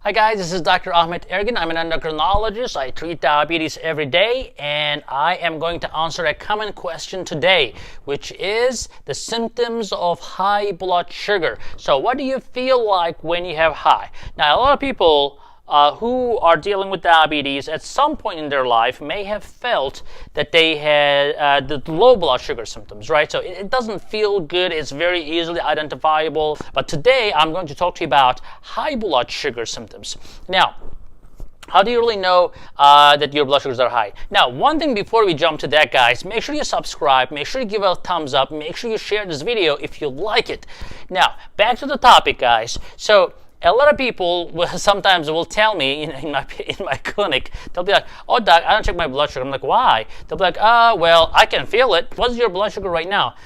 Hi guys, this is Dr. Ahmed Ergin. I'm an endocrinologist. I treat diabetes every day, and I am going to answer a common question today, which is the symptoms of high blood sugar. So what do you feel like when you have high? Now, a lot of people who are dealing with diabetes at some point in their life may have felt that they had the low blood sugar symptoms, right? So it doesn't feel good. It's very easily identifiable. But today I'm going to talk to you about high blood sugar symptoms. Now, how do you really know that your blood sugars are high? Now, one thing before we jump to that, guys, make sure you subscribe, make sure you give a thumbs up, make sure you share this video if you like it. Now, back to the topic, guys. So, a lot of people sometimes will tell me in my clinic, they'll be like, "Oh, doc, I don't check my blood sugar." I'm like, "Why?" They'll be like, well, I can feel it. What's your blood sugar right now?"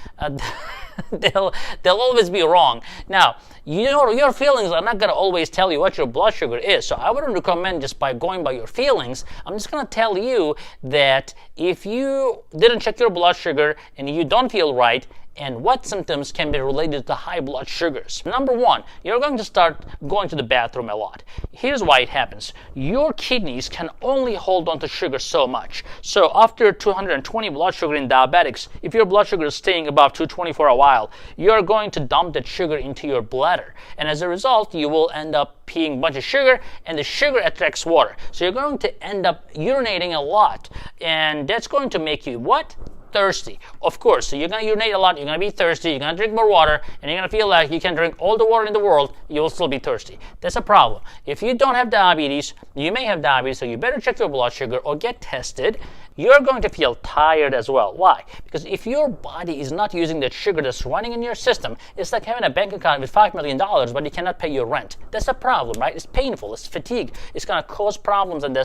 They'll always be wrong. Now, you know, your feelings are not going to always tell you what your blood sugar is. So I wouldn't recommend just by going by your feelings. I'm just going to tell you that if you didn't check your blood sugar and you don't feel right, and what symptoms can be related to high blood sugars. Number one, you're going to start going to the bathroom a lot. Here's why it happens. Your kidneys can only hold on to sugar so much. So after 220 blood sugar in diabetics, if your blood sugar is staying above 220 for a while, you're going to dump that sugar into your bladder. And as a result, you will end up peeing a bunch of sugar, and the sugar attracts water. So you're going to end up urinating a lot. And that's going to make you what? Thirsty. Of course, so you're going to urinate a lot, you're going to be thirsty, you're going to drink more water, and you're going to feel like you can drink all the water in the world, you will still be thirsty. That's a problem. If you don't have diabetes, you may have diabetes, so you better check your blood sugar or get tested. You're going to feel tired as well. Why? Because if your body is not using that sugar that's running in your system, it's like having a bank account with $5 million, but you cannot pay your rent. That's a problem, right? It's painful, it's fatigue. It's going to cause problems, and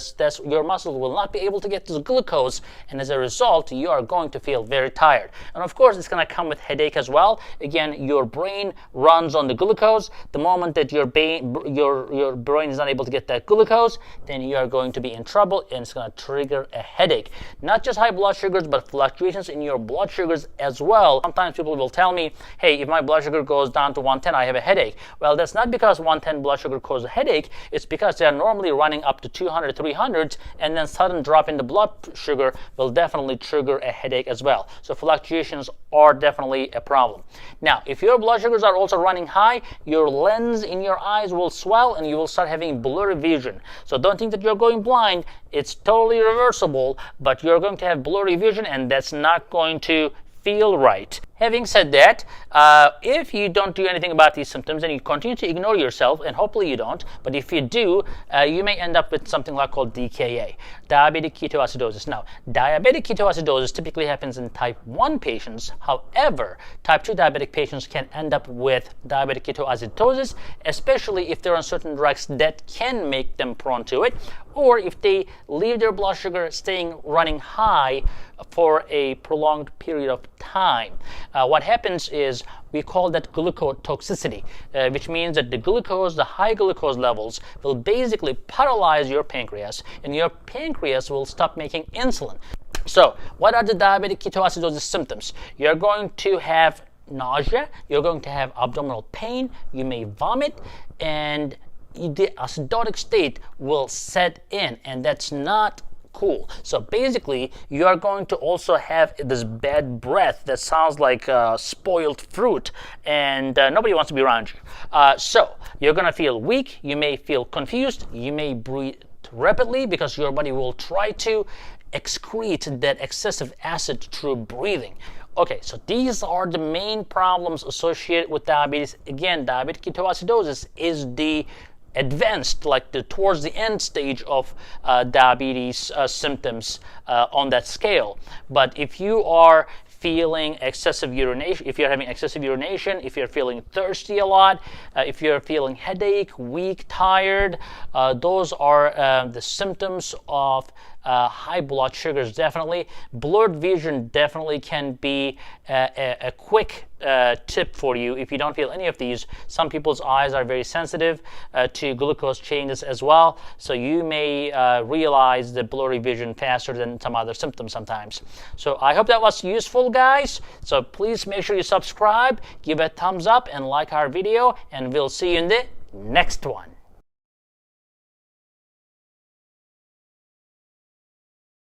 your muscles will not be able to get this glucose, and as a result, you are going to feel very tired. And of course, it's going to come with headache as well. Again, your brain runs on the glucose. The moment that your brain is not able to get that glucose, then you are going to be in trouble, and it's going to trigger a headache. Not just high blood sugars, but fluctuations in your blood sugars as well. Sometimes people will tell me, hey, if my blood sugar goes down to 110, I have a headache. Well, that's not because 110 blood sugar causes a headache. It's because they're normally running up to 200, 300, and then sudden drop in the blood sugar will definitely trigger a headache as well. So fluctuations are definitely a problem. Now, if your blood sugars are also running high, your lens in your eyes will swell and you will start having blurry vision. So don't think that you're going blind. It's totally reversible, but you're going to have blurry vision, and that's not going to feel right. Having said that, if you don't do anything about these symptoms and you continue to ignore yourself, and hopefully you don't, but if you do, you may end up with something like called DKA, diabetic ketoacidosis. Now, diabetic ketoacidosis typically happens in type 1 patients. However, type 2 diabetic patients can end up with diabetic ketoacidosis, especially if they're on certain drugs that can make them prone to it, or if they leave their blood sugar running high for a prolonged period of time. What happens is we call that glucotoxicity, which means that the high glucose levels will basically paralyze your pancreas, and your pancreas will stop making insulin. So what are the diabetic ketoacidosis symptoms? You're going to have nausea, you're going to have abdominal pain, you may vomit, and the acidotic state will set in, and that's not cool. So basically, you are going to also have this bad breath that sounds like spoiled fruit, and nobody wants to be around you. So you're going to feel weak, you may feel confused, you may breathe rapidly because your body will try to excrete that excessive acid through breathing. Okay, so these are the main problems associated with diabetes. Again, diabetic ketoacidosis is the advanced, towards the end stage of diabetes symptoms on that scale. But if you are feeling excessive urination, if you're having excessive urination, if you're feeling thirsty a lot, if you're feeling headache, weak, tired, those are the symptoms of high blood sugars. Definitely blurred vision definitely can be a quick tip for you if you don't feel any of these. Some people's eyes are very sensitive to glucose changes as well, so you may realize the blurry vision faster than some other symptoms sometimes. So I hope that was useful, guys. So please make sure you subscribe, give a thumbs up, and like our video, and we'll see you in the next one.